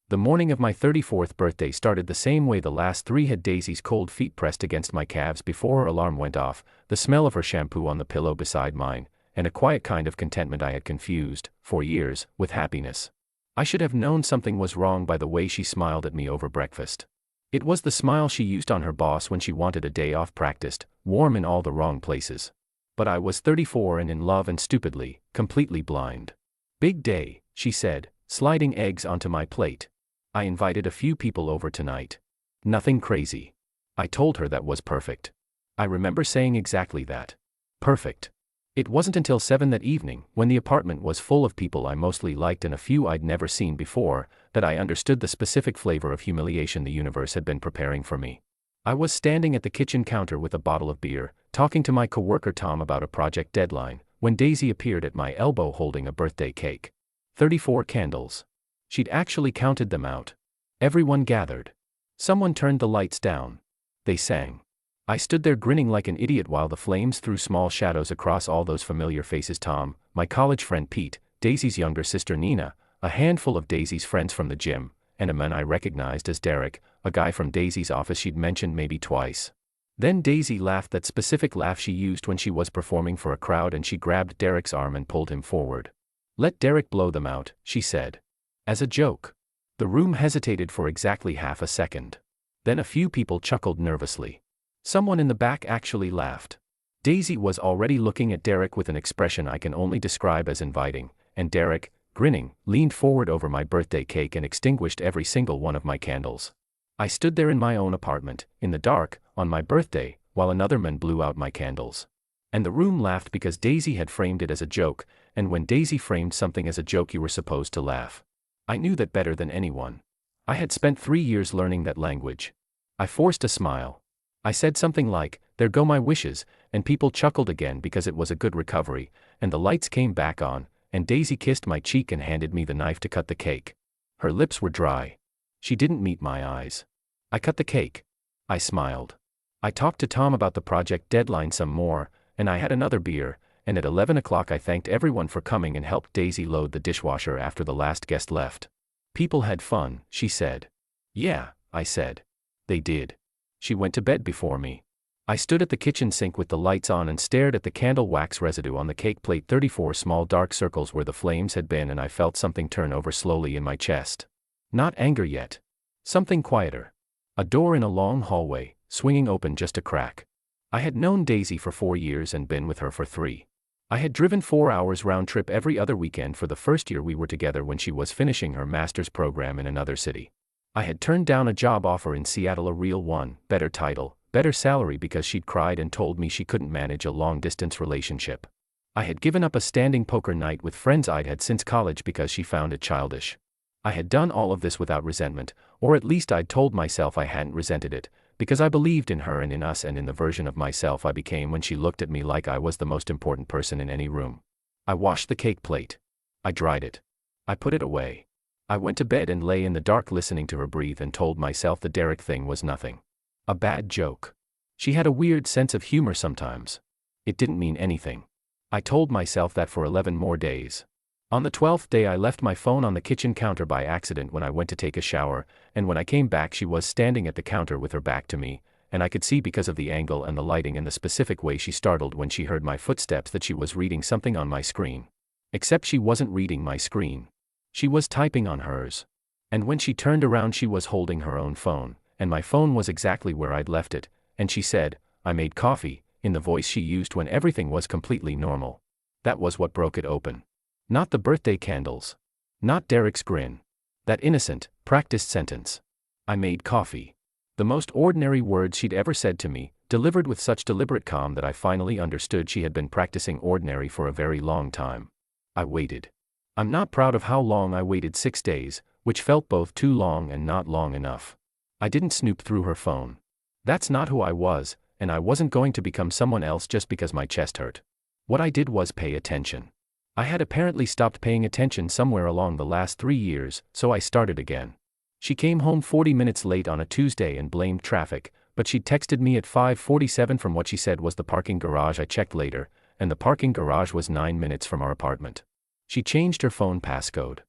The morning of my 34th birthday started the same way the last three had. Daisy's cold feet pressed against my calves before her alarm went off, the smell of her shampoo on the pillow beside mine, and a quiet kind of contentment I had confused, for years, with happiness. I should have known something was wrong by the way she smiled at me over breakfast. It was the smile she used on her boss when she wanted a day off. Practiced, warm in all the wrong places. But I was 34 and in love and stupidly, completely blind. Big day, she said, sliding eggs onto my plate. I invited a few people over tonight. Nothing crazy. I told her that was perfect. I remember saying exactly that. Perfect. It wasn't until 7 that evening, when the apartment was full of people I mostly liked and a few I'd never seen before, that I understood the specific flavor of humiliation the universe had been preparing for me. I was standing at the kitchen counter with a bottle of beer, talking to my coworker Tom about a project deadline, when Daisy appeared at my elbow holding a birthday cake. 34 candles. She'd actually counted them out. Everyone gathered. Someone turned the lights down. They sang. I stood there grinning like an idiot while the flames threw small shadows across all those familiar faces. Tom, my college friend Pete, Daisy's younger sister Nina, a handful of Daisy's friends from the gym, and a man I recognized as Derek, a guy from Daisy's office she'd mentioned maybe twice. Then Daisy laughed, that specific laugh she used when she was performing for a crowd, and she grabbed Derek's arm and pulled him forward. "Let Derek blow them out," she said. As a joke. The room hesitated for exactly half a second. Then a few people chuckled nervously. Someone in the back actually laughed. Daisy was already looking at Derek with an expression I can only describe as inviting, and Derek, grinning, leaned forward over my birthday cake and extinguished every single one of my candles. I stood there in my own apartment, in the dark, on my birthday, while another man blew out my candles. And the room laughed because Daisy had framed it as a joke, and when Daisy framed something as a joke you were supposed to laugh. I knew that better than anyone. I had spent 3 years learning that language. I forced a smile. I said something like, "There go my wishes," and people chuckled again because it was a good recovery, and the lights came back on, and Daisy kissed my cheek and handed me the knife to cut the cake. Her lips were dry. She didn't meet my eyes. I cut the cake. I smiled. I talked to Tom about the project deadline some more, and I had another beer, and at 11 o'clock I thanked everyone for coming and helped Daisy load the dishwasher after the last guest left. "People had fun," she said. "Yeah," I said. "They did." She went to bed before me. I stood at the kitchen sink with the lights on and stared at the candle wax residue on the cake plate. 34 small dark circles where the flames had been, and I felt something turn over slowly in my chest. Not anger yet. Something quieter. A door in a long hallway, swinging open just a crack. I had known Daisy for 4 years and been with her for 3. I had driven 4 hours round trip every other weekend for the first year we were together when she was finishing her master's program in another city. I had turned down a job offer in Seattle, a real one, better title, better salary, because she'd cried and told me she couldn't manage a long-distance relationship. I had given up a standing poker night with friends I'd had since college because she found it childish. I had done all of this without resentment, or at least I'd told myself I hadn't resented it, because I believed in her and in us and in the version of myself I became when she looked at me like I was the most important person in any room. I washed the cake plate. I dried it. I put it away. I went to bed and lay in the dark listening to her breathe and told myself the Derek thing was nothing. A bad joke. She had a weird sense of humor sometimes. It didn't mean anything. I told myself that for 11 more days. On the 12th day I left my phone on the kitchen counter by accident when I went to take a shower, and when I came back she was standing at the counter with her back to me, and I could see because of the angle and the lighting and the specific way she startled when she heard my footsteps that she was reading something on my screen. Except she wasn't reading my screen. She was typing on hers. And when she turned around she was holding her own phone, and my phone was exactly where I'd left it, and she said, "I made coffee," in the voice she used when everything was completely normal. That was what broke it open. Not the birthday candles. Not Derek's grin. That innocent, practiced sentence. "I made coffee." The most ordinary words she'd ever said to me, delivered with such deliberate calm that I finally understood she had been practicing ordinary for a very long time. I waited. I'm not proud of how long I waited. 6 days, which felt both too long and not long enough. I didn't snoop through her phone. That's not who I was, and I wasn't going to become someone else just because my chest hurt. What I did was pay attention. I had apparently stopped paying attention somewhere along the last 3 years, so I started again. She came home 40 minutes late on a Tuesday and blamed traffic, but she texted me at 5:47 from what she said was the parking garage. I checked later, and the parking garage was 9 minutes from our apartment. She changed her phone passcode.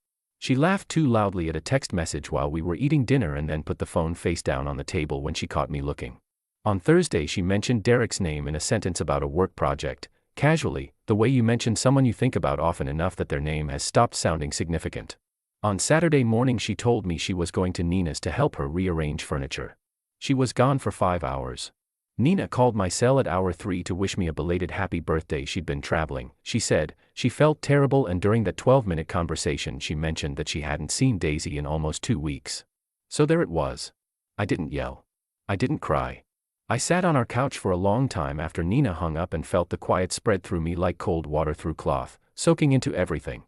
She laughed too loudly at a text message while we were eating dinner and then put the phone face down on the table when she caught me looking. On Thursday she mentioned Derek's name in a sentence about a work project, casually, the way you mention someone you think about often enough that their name has stopped sounding significant. On Saturday morning she told me she was going to Nina's to help her rearrange furniture. She was gone for 5 hours. Nina called my cell at hour 3 to wish me a belated happy birthday. She'd been traveling, she said, she felt terrible, and during that 12-minute conversation she mentioned that she hadn't seen Daisy in almost 2 weeks. So there it was. I didn't yell. I didn't cry. I sat on our couch for a long time after Nina hung up and felt the quiet spread through me like cold water through cloth, soaking into everything.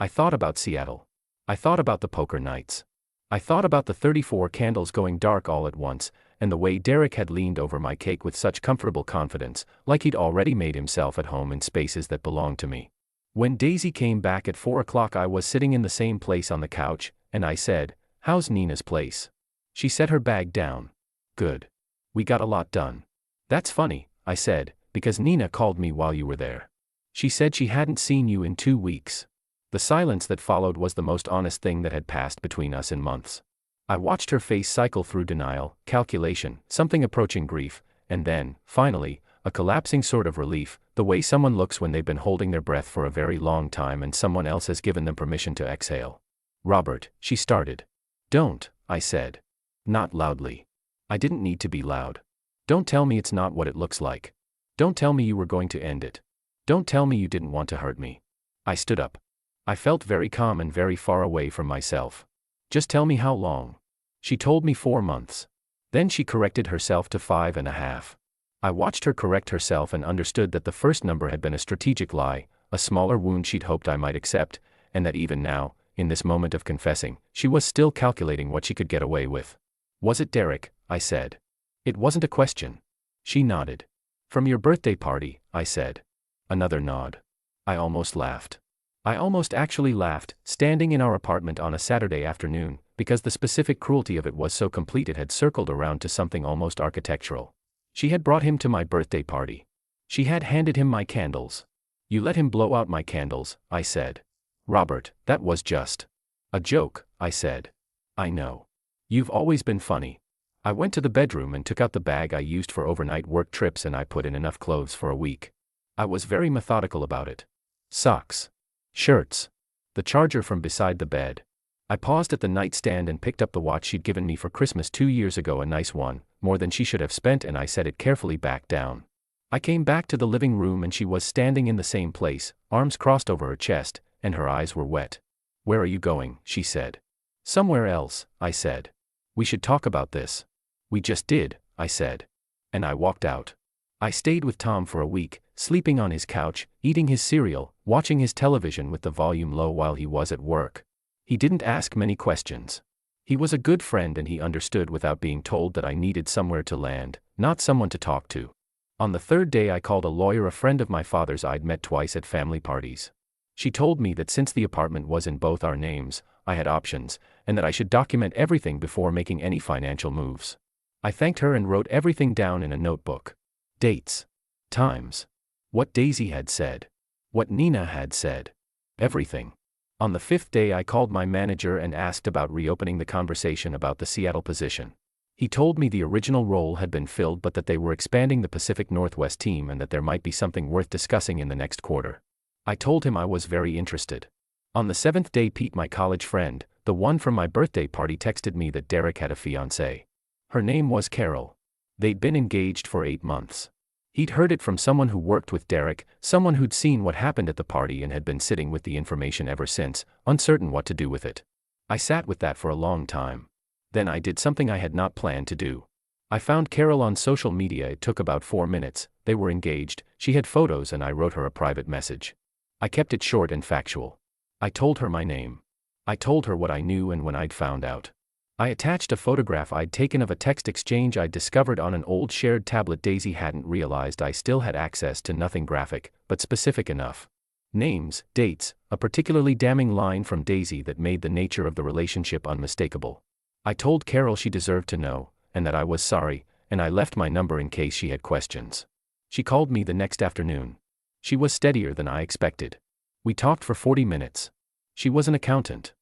I thought about Seattle. I thought about the poker nights. I thought about the 34 candles going dark all at once, and the way Derek had leaned over my cake with such comfortable confidence, like he'd already made himself at home in spaces that belonged to me. When Daisy came back at 4 o'clock I was sitting in the same place on the couch, and I said, "How's Nina's place?" She set her bag down. "Good. We got a lot done." "That's funny," I said, "because Nina called me while you were there. She said she hadn't seen you in 2 weeks." The silence that followed was the most honest thing that had passed between us in months. I watched her face cycle through denial, calculation, something approaching grief, and then, finally, a collapsing sort of relief, the way someone looks when they've been holding their breath for a very long time and someone else has given them permission to exhale. "Robert," she started. "Don't," I said. Not loudly. I didn't need to be loud. "Don't tell me it's not what it looks like. Don't tell me you were going to end it. Don't tell me you didn't want to hurt me." I stood up. I felt very calm and very far away from myself. "Just tell me how long." She told me 4 months. Then she corrected herself to 5.5. I watched her correct herself and understood that the first number had been a strategic lie, a smaller wound she'd hoped I might accept, and that even now, in this moment of confessing, she was still calculating what she could get away with. "Was it Derek?" I said. It wasn't a question. She nodded. "From your birthday party," I said. Another nod. I almost laughed. I almost actually laughed, standing in our apartment on a Saturday afternoon, because the specific cruelty of it was so complete it had circled around to something almost architectural. She had brought him to my birthday party. She had handed him my candles. "You let him blow out my candles," I said. "Robert, that was just a joke," I said. "I know. You've always been funny." I went to the bedroom and took out the bag I used for overnight work trips and I put in enough clothes for a week. I was very methodical about it. Socks. Shirts. The charger from beside the bed. I paused at the nightstand and picked up the watch she'd given me for Christmas 2 years ago, a nice one, more than she should have spent, and I set it carefully back down. I came back to the living room and she was standing in the same place, arms crossed over her chest, and her eyes were wet. "Where are you going?" she said. "Somewhere else," I said. "We should talk about this." "We just did," I said. And I walked out. I stayed with Tom for a week, sleeping on his couch, eating his cereal, watching his television with the volume low while he was at work. He didn't ask many questions. He was a good friend and he understood without being told that I needed somewhere to land, not someone to talk to. On the 3rd day I called a lawyer, a friend of my father's I'd met twice at family parties. She told me that since the apartment was in both our names, I had options, and that I should document everything before making any financial moves. I thanked her and wrote everything down in a notebook. Dates. Times. What Daisy had said. What Nina had said. Everything. On the 5th day I called my manager and asked about reopening the conversation about the Seattle position. He told me the original role had been filled but that they were expanding the Pacific Northwest team and that there might be something worth discussing in the next quarter. I told him I was very interested. On the 7th day Pete, my college friend, the one from my birthday party, texted me that Derek had a fiancée. Her name was Carol. They'd been engaged for 8 months. He'd heard it from someone who worked with Derek, someone who'd seen what happened at the party and had been sitting with the information ever since, uncertain what to do with it. I sat with that for a long time. Then I did something I had not planned to do. I found Carol on social media. It took about 4 minutes. They were engaged, she had photos, and I wrote her a private message. I kept it short and factual. I told her my name. I told her what I knew and when I'd found out. I attached a photograph I'd taken of a text exchange I'd discovered on an old shared tablet. Daisy hadn't realized I still had access to nothing graphic, but specific enough. Names, dates, a particularly damning line from Daisy that made the nature of the relationship unmistakable. I told Carol she deserved to know, and that I was sorry, and I left my number in case she had questions. She called me the next afternoon. She was steadier than I expected. We talked for 40 minutes. She was an accountant.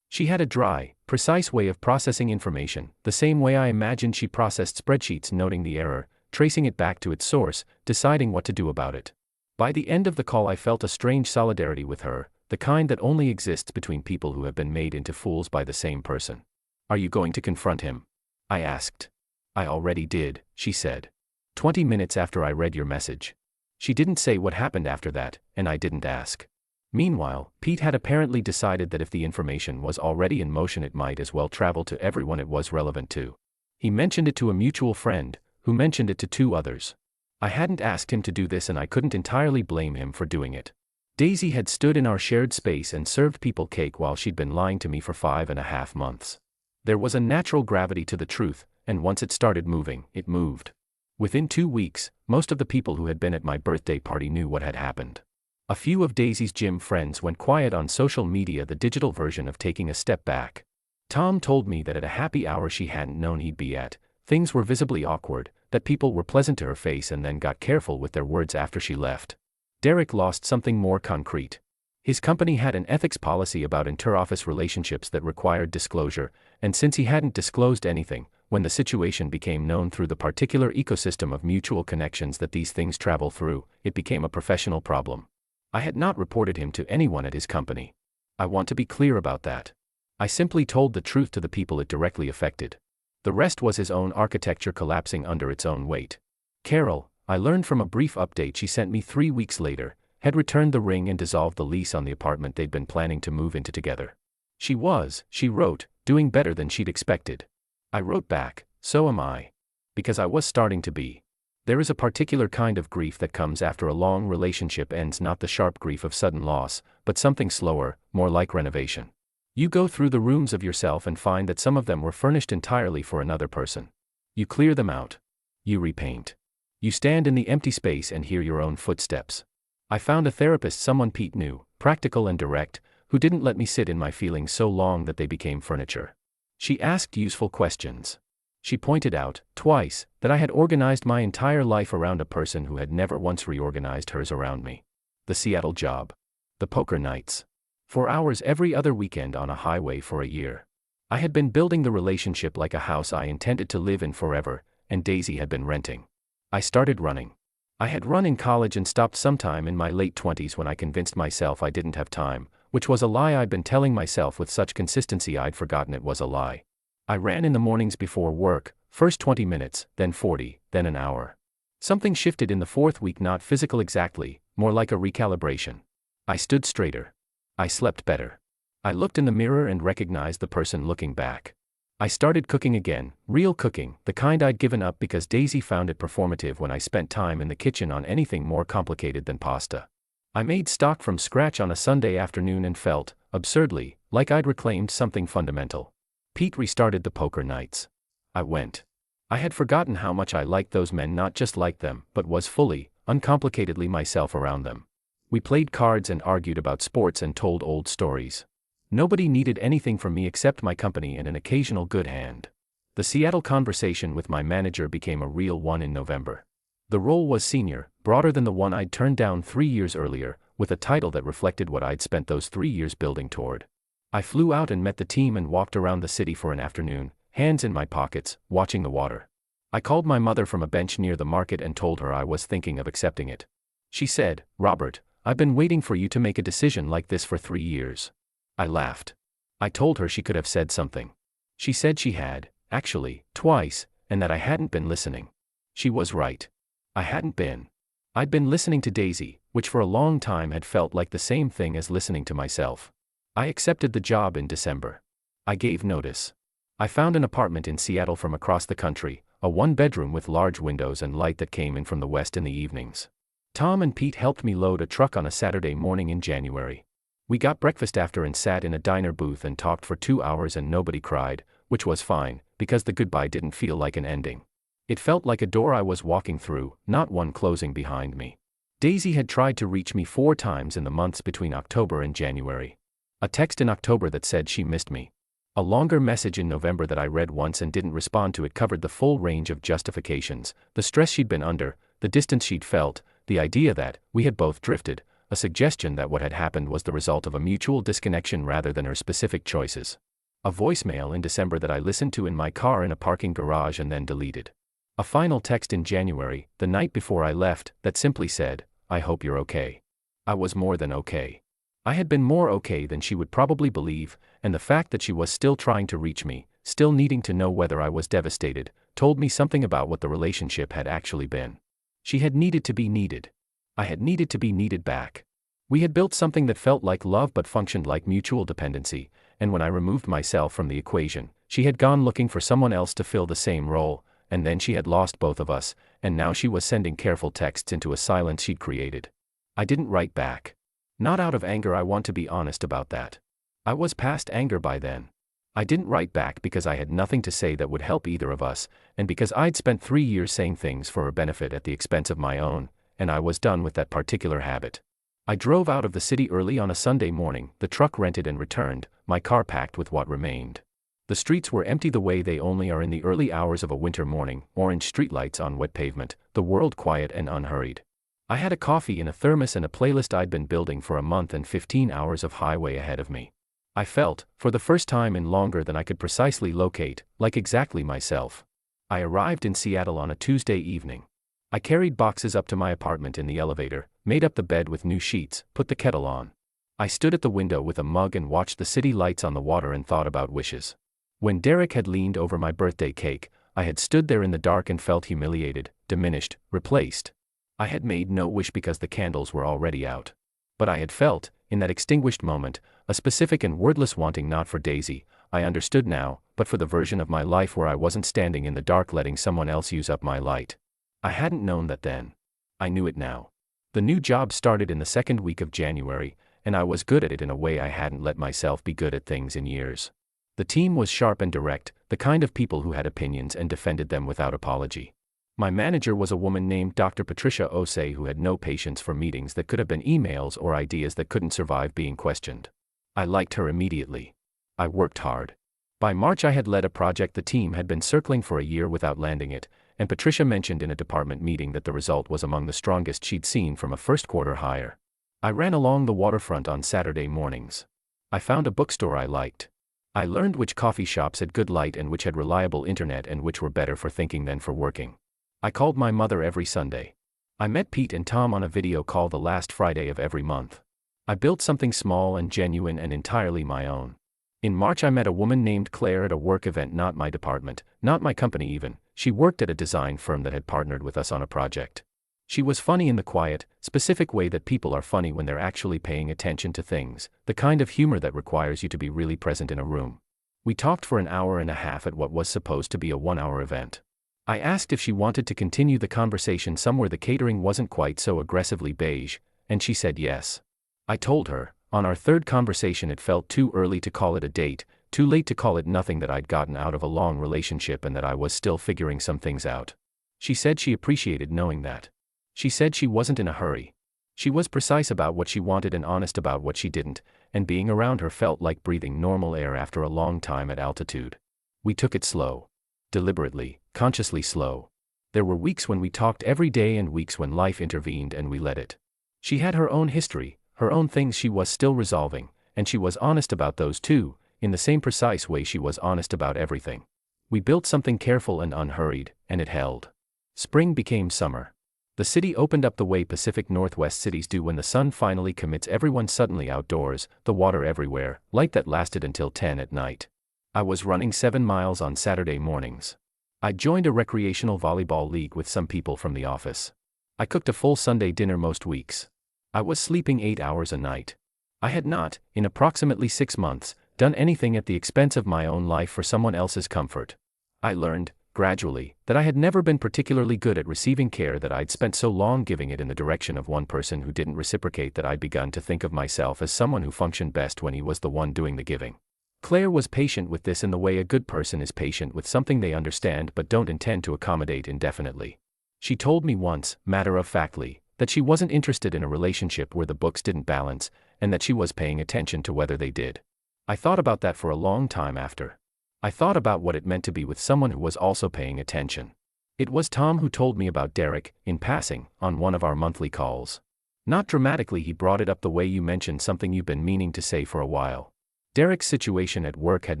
She had a dry, precise way of processing information, the same way I imagined she processed spreadsheets, noting the error, tracing it back to its source, deciding what to do about it. By the end of the call I felt a strange solidarity with her, the kind that only exists between people who have been made into fools by the same person. "Are you going to confront him?" I asked. "I already did," she said. 20 minutes after I read your message." She didn't say what happened after that, and I didn't ask. Meanwhile, Pete had apparently decided that if the information was already in motion it might as well travel to everyone it was relevant to. He mentioned it to a mutual friend, who mentioned it to 2 others. I hadn't asked him to do this and I couldn't entirely blame him for doing it. Daisy had stood in our shared space and served people cake while she'd been lying to me for 5.5 months. There was a natural gravity to the truth, and once it started moving, it moved. Within 2 weeks, most of the people who had been at my birthday party knew what had happened. A few of Daisy's gym friends went quiet on social media, the digital version of taking a step back. Tom told me that at a happy hour she hadn't known he'd be at, things were visibly awkward, that people were pleasant to her face and then got careful with their words after she left. Derek lost something more concrete. His company had an ethics policy about inter-office relationships that required disclosure, and since he hadn't disclosed anything, when the situation became known through the particular ecosystem of mutual connections that these things travel through, it became a professional problem. I had not reported him to anyone at his company. I want to be clear about that. I simply told the truth to the people it directly affected. The rest was his own architecture collapsing under its own weight. Carol, I learned from a brief update she sent me 3 weeks later, had returned the ring and dissolved the lease on the apartment they'd been planning to move into together. She wrote, doing better than she'd expected. I wrote back, so am I. Because I was starting to be. There is a particular kind of grief that comes after a long relationship ends, not the sharp grief of sudden loss, but something slower, more like renovation. You go through the rooms of yourself and find that some of them were furnished entirely for another person. You clear them out. You repaint. You stand in the empty space and hear your own footsteps. I found a therapist, someone Pete knew, practical and direct, who didn't let me sit in my feelings so long that they became furniture. She asked useful questions. She pointed out, twice, that I had organized my entire life around a person who had never once reorganized hers around me. The Seattle job. The poker nights. 4 hours every other weekend on a highway for a year. I had been building the relationship like a house I intended to live in forever, and Daisy had been renting. I started running. I had run in college and stopped sometime in my late 20s when I convinced myself I didn't have time, which was a lie I'd been telling myself with such consistency I'd forgotten it was a lie. I ran in the mornings before work, first 20 minutes, then 40, then an hour. Something shifted in the 4th week, not physical exactly, more like a recalibration. I stood straighter. I slept better. I looked in the mirror and recognized the person looking back. I started cooking again, real cooking, the kind I'd given up because Daisy found it performative when I spent time in the kitchen on anything more complicated than pasta. I made stock from scratch on a Sunday afternoon and felt, absurdly, like I'd reclaimed something fundamental. Pete restarted the poker nights. I went. I had forgotten how much I liked those men, not just liked them, but was fully, uncomplicatedly myself around them. We played cards and argued about sports and told old stories. Nobody needed anything from me except my company and an occasional good hand. The Seattle conversation with my manager became a real one in November. The role was senior, broader than the one I'd turned down 3 years earlier, with a title that reflected what I'd spent those 3 years building toward. I flew out and met the team and walked around the city for an afternoon, hands in my pockets, watching the water. I called my mother from a bench near the market and told her I was thinking of accepting it. She said, "Robert, I've been waiting for you to make a decision like this for 3 years." I laughed. I told her she could have said something. She said she had, actually, twice, and that I hadn't been listening. She was right. I hadn't been. I'd been listening to Daisy, which for a long time had felt like the same thing as listening to myself. I accepted the job in December. I gave notice. I found an apartment in Seattle from across the country, a 1-bedroom with large windows and light that came in from the west in the evenings. Tom and Pete helped me load a truck on a Saturday morning in January. We got breakfast after and sat in a diner booth and talked for 2 hours and nobody cried, which was fine, because the goodbye didn't feel like an ending. It felt like a door I was walking through, not one closing behind me. Daisy had tried to reach me 4 times in the months between October and January. A text in October that said she missed me. A longer message in November that I read once and didn't respond to. It covered the full range of justifications, the stress she'd been under, the distance she'd felt, the idea that we had both drifted, a suggestion that what had happened was the result of a mutual disconnection rather than her specific choices. A voicemail in December that I listened to in my car in a parking garage and then deleted. A final text in January, the night before I left, that simply said, "I hope you're okay." I was more than okay. I had been more okay than she would probably believe, and the fact that she was still trying to reach me, still needing to know whether I was devastated, told me something about what the relationship had actually been. She had needed to be needed. I had needed to be needed back. We had built something that felt like love but functioned like mutual dependency, and when I removed myself from the equation, she had gone looking for someone else to fill the same role, and then she had lost both of us, and now she was sending careful texts into a silence she'd created. I didn't write back. Not out of anger, I want to be honest about that. I was past anger by then. I didn't write back because I had nothing to say that would help either of us, and because I'd spent 3 years saying things for her benefit at the expense of my own, and I was done with that particular habit. I drove out of the city early on a Sunday morning, the truck rented and returned, my car packed with what remained. The streets were empty the way they only are in the early hours of a winter morning, orange streetlights on wet pavement, the world quiet and unhurried. I had a coffee in a thermos and a playlist I'd been building for a month and 15 hours of highway ahead of me. I felt, for the first time in longer than I could precisely locate, like exactly myself. I arrived in Seattle on a Tuesday evening. I carried boxes up to my apartment in the elevator, made up the bed with new sheets, put the kettle on. I stood at the window with a mug and watched the city lights on the water and thought about wishes. When Derek had leaned over my birthday cake, I had stood there in the dark and felt humiliated, diminished, replaced. I had made no wish because the candles were already out. But I had felt, in that extinguished moment, a specific and wordless wanting not for Daisy, I understood now, but for the version of my life where I wasn't standing in the dark letting someone else use up my light. I hadn't known that then. I knew it now. The new job started in the second week of January, and I was good at it in a way I hadn't let myself be good at things in years. The team was sharp and direct, the kind of people who had opinions and defended them without apology. My manager was a woman named Dr. Patricia Osei who had no patience for meetings that could have been emails or ideas that couldn't survive being questioned. I liked her immediately. I worked hard. By March I had led a project the team had been circling for a year without landing it, and Patricia mentioned in a department meeting that the result was among the strongest she'd seen from a first-quarter hire. I ran along the waterfront on Saturday mornings. I found a bookstore I liked. I learned which coffee shops had good light and which had reliable internet and which were better for thinking than for working. I called my mother every Sunday. I met Pete and Tom on a video call the last Friday of every month. I built something small and genuine and entirely my own. In March I met a woman named Claire at a work event, not my department, not my company even. She worked at a design firm that had partnered with us on a project. She was funny in the quiet, specific way that people are funny when they're actually paying attention to things, the kind of humor that requires you to be really present in a room. We talked for an hour and a half at what was supposed to be a 1-hour event. I asked if she wanted to continue the conversation somewhere the catering wasn't quite so aggressively beige, and she said yes. I told her, on our third conversation, it felt too early to call it a date, too late to call it nothing, that I'd gotten out of a long relationship and that I was still figuring some things out. She said she appreciated knowing that. She said she wasn't in a hurry. She was precise about what she wanted and honest about what she didn't, and being around her felt like breathing normal air after a long time at altitude. We took it slow. Deliberately, consciously slow. There were weeks when we talked every day and weeks when life intervened and we let it. She had her own history, her own things she was still resolving, and she was honest about those too, in the same precise way she was honest about everything. We built something careful and unhurried, and it held. Spring became summer. The city opened up the way Pacific Northwest cities do when the sun finally commits everyone suddenly outdoors, the water everywhere, light that lasted until 10 at night. I was running 7 miles on Saturday mornings. I joined a recreational volleyball league with some people from the office. I cooked a full Sunday dinner most weeks. I was sleeping 8 hours a night. I had not, in approximately 6 months, done anything at the expense of my own life for someone else's comfort. I learned, gradually, that I had never been particularly good at receiving care, that I'd spent so long giving it in the direction of one person who didn't reciprocate that I'd begun to think of myself as someone who functioned best when he was the one doing the giving. Claire was patient with this in the way a good person is patient with something they understand but don't intend to accommodate indefinitely. She told me once, matter-of-factly, that she wasn't interested in a relationship where the books didn't balance, and that she was paying attention to whether they did. I thought about that for a long time after. I thought about what it meant to be with someone who was also paying attention. It was Tom who told me about Derek, in passing, on one of our monthly calls. Not dramatically, he brought it up the way you mentioned something you've been meaning to say for a while. Derek's situation at work had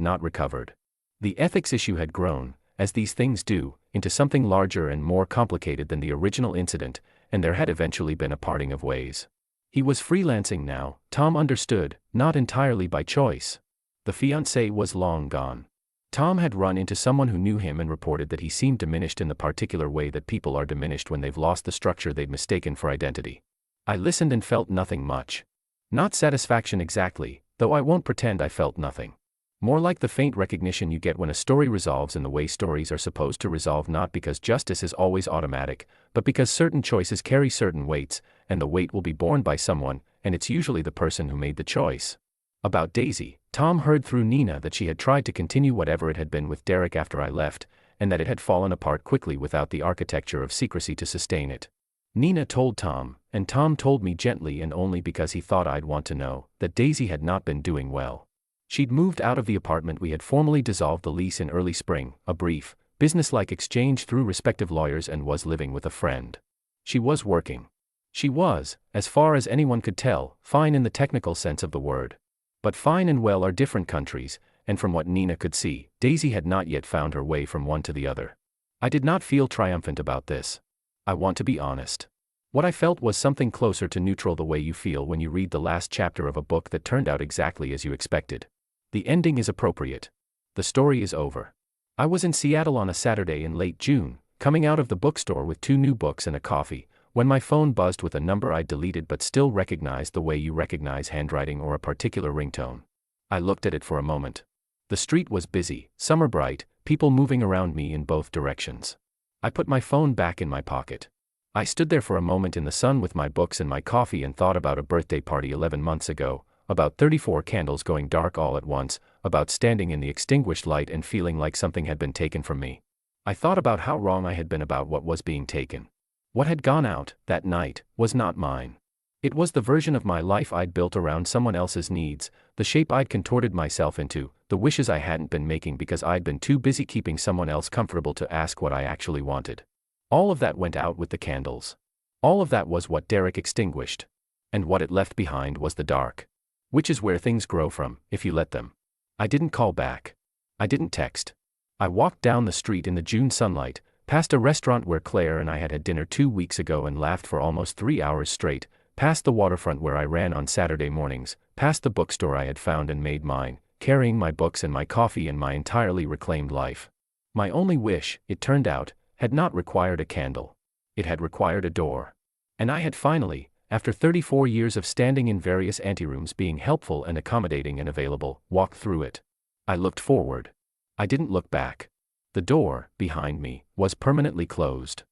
not recovered. The ethics issue had grown, as these things do, into something larger and more complicated than the original incident, and there had eventually been a parting of ways. He was freelancing now, Tom understood, not entirely by choice. The fiancée was long gone. Tom had run into someone who knew him and reported that he seemed diminished in the particular way that people are diminished when they've lost the structure they'd mistaken for identity. I listened and felt nothing much. Not satisfaction exactly, though I won't pretend I felt nothing. More like the faint recognition you get when a story resolves in the way stories are supposed to resolve, not because justice is always automatic, but because certain choices carry certain weights, and the weight will be borne by someone, and it's usually the person who made the choice. About Daisy, Tom heard through Nina that she had tried to continue whatever it had been with Derek after I left, and that it had fallen apart quickly without the architecture of secrecy to sustain it. Nina told Tom, and Tom told me gently and only because he thought I'd want to know, that Daisy had not been doing well. She'd moved out of the apartment. We had formally dissolved the lease in early spring, a brief, businesslike exchange through respective lawyers, and was living with a friend. She was working. She was, as far as anyone could tell, fine in the technical sense of the word. But fine and well are different countries, and from what Nina could see, Daisy had not yet found her way from one to the other. I did not feel triumphant about this. I want to be honest. What I felt was something closer to neutral, the way you feel when you read the last chapter of a book that turned out exactly as you expected. The ending is appropriate. The story is over. I was in Seattle on a Saturday in late June, coming out of the bookstore with 2 new books and a coffee, when my phone buzzed with a number I'd deleted but still recognized the way you recognize handwriting or a particular ringtone. I looked at it for a moment. The street was busy, summer bright, people moving around me in both directions. I put my phone back in my pocket. I stood there for a moment in the sun with my books and my coffee and thought about a birthday party 11 months ago, about 34 candles going dark all at once, about standing in the extinguished light and feeling like something had been taken from me. I thought about how wrong I had been about what was being taken. What had gone out, that night, was not mine. It was the version of my life I'd built around someone else's needs, the shape I'd contorted myself into, the wishes I hadn't been making because I'd been too busy keeping someone else comfortable to ask what I actually wanted. All of that went out with the candles. All of that was what Derek extinguished. And what it left behind was the dark. Which is where things grow from, if you let them. I didn't call back. I didn't text. I walked down the street in the June sunlight, past a restaurant where Claire and I had had dinner 2 weeks ago and laughed for almost 3 hours straight, past the waterfront where I ran on Saturday mornings, past the bookstore I had found and made mine, carrying my books and my coffee and my entirely reclaimed life. My only wish, it turned out, had not required a candle. It had required a door. And I had finally, after 34 years of standing in various anterooms being helpful and accommodating and available, walked through it. I looked forward. I didn't look back. The door, behind me, was permanently closed.